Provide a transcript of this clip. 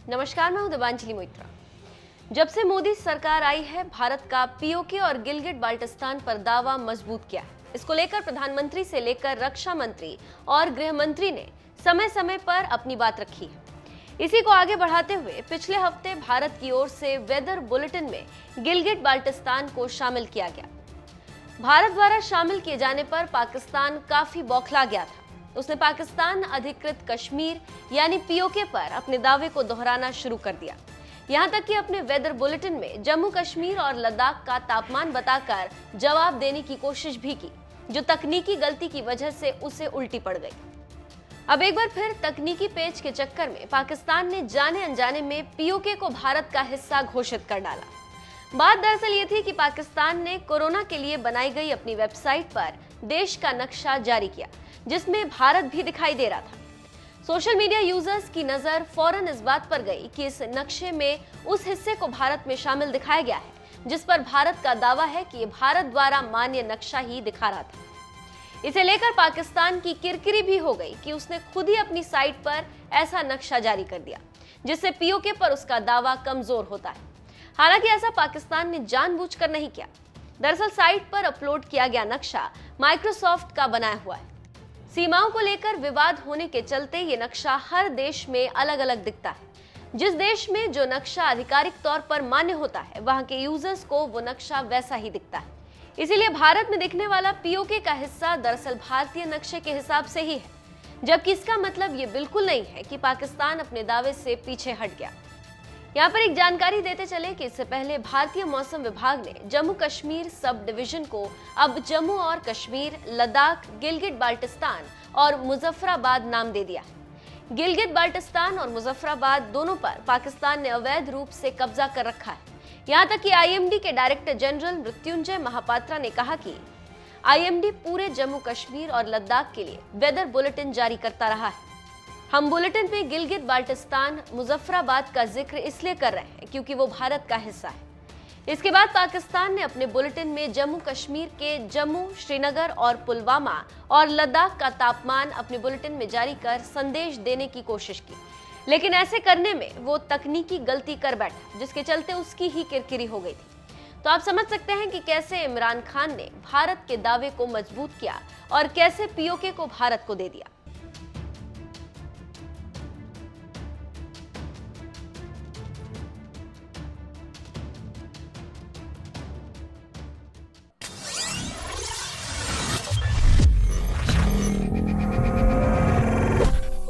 नमस्कार, मैं हूं दिवांजलि मोइत्रा। जब से मोदी सरकार आई है, भारत का पीओके और गिलगिट बाल्टिस्तान पर दावा मजबूत किया है। इसको लेकर प्रधानमंत्री से लेकर रक्षा मंत्री और गृह मंत्री ने समय समय पर अपनी बात रखी है। इसी को आगे बढ़ाते हुए पिछले हफ्ते भारत की ओर से वेदर बुलेटिन में गिलगिट बाल्टिस्तान को शामिल किया गया। भारत द्वारा शामिल किए जाने पर पाकिस्तान काफी बौखला गया था। उसने पाकिस्तान अधिकृत कश्मीर यानी पीओके पर अपने दावे को दोहराना शुरू कर दिया। यहां तक कि अपने वेदर बुलेटिन में जम्मू कश्मीर और लद्दाख का तापमान बताकर जवाब देने की कोशिश भी की, जो तकनीकी गलती की वजह से उसे उल्टी पड़ गई। अब एक बार फिर तकनीकी पेच के चक्कर में पाकिस्तान ने जाने अनजाने में पीओके को भारत का हिस्सा घोषित कर डाला। बात दरअसल ये थी कि पाकिस्तान ने कोरोना के लिए बनाई गई अपनी वेबसाइट पर देश का नक्शा जारी किया, जिसमें भारत भी दिखाई दे रहा था। सोशल मीडिया यूजर्स की नजर फौरन इस बात पर गई कि इस नक्शे में उस हिस्से को भारत में शामिल दिखाया गया है, जिस पर भारत का दावा है कि ये भारत द्वारा मान्य नक्शा ही दिखा रहा था। इसे लेकर पाकिस्तान की किरकिरी भी हो गई कि उसने खुद ही अपनी साइट पर ऐसा नक्शा जारी कर दिया, जिससे पीओके पर उसका दावा कमजोर होता है। हालांकि ऐसा पाकिस्तान ने जानबूझकर नहीं किया। दरअसल साइट पर अपलोड किया गया नक्शा माइक्रोसॉफ्ट का बनाया हुआ है। सीमाओं को लेकर विवाद होने के चलते ये नक्शा हर देश में अलग अलग दिखता है। जिस देश में जो नक्शा आधिकारिक तौर पर मान्य होता है, वहां के यूजर्स को वो नक्शा वैसा ही दिखता है। इसीलिए भारत में दिखने वाला पीओके का हिस्सा दरअसल भारतीय नक्शे के हिसाब से ही है, जबकि इसका मतलब ये बिल्कुल नहीं है कि पाकिस्तान अपने दावे से पीछे हट गया। यहाँ पर एक जानकारी देते चले कि इससे पहले भारतीय मौसम विभाग ने जम्मू कश्मीर सब डिवीजन को अब जम्मू और कश्मीर, लद्दाख, गिलगिट बाल्टिस्तान और मुजफ्फराबाद नाम दे दिया है। गिलगिट बाल्टिस्तान और मुजफ्फराबाद दोनों पर पाकिस्तान ने अवैध रूप से कब्जा कर रखा है। यहाँ तक कि आईएमडी के डायरेक्टर जनरल मृत्युंजय महापात्रा ने कहा कि आईएमडी पूरे जम्मू कश्मीर और लद्दाख के लिए वेदर बुलेटिन जारी करता रहा है। हम बुलेटिन में गिलगिट बाल्टिस्तान, मुजफ्फराबाद का जिक्र इसलिए कर रहे हैं क्योंकि वो भारत का हिस्सा है। इसके बाद पाकिस्तान ने अपने बुलेटिन में जम्मू कश्मीर के जम्मू, श्रीनगर और पुलवामा और लद्दाख का तापमान अपने बुलेटिन में जारी कर संदेश देने की कोशिश की, लेकिन ऐसे करने में वो तकनीकी गलती कर बैठा, जिसके चलते उसकी ही किरकिरी हो गई थी। तो आप समझ सकते हैं कि कैसे इमरान खान ने भारत के दावे को मजबूत किया और कैसे पीओके को भारत को दे दिया।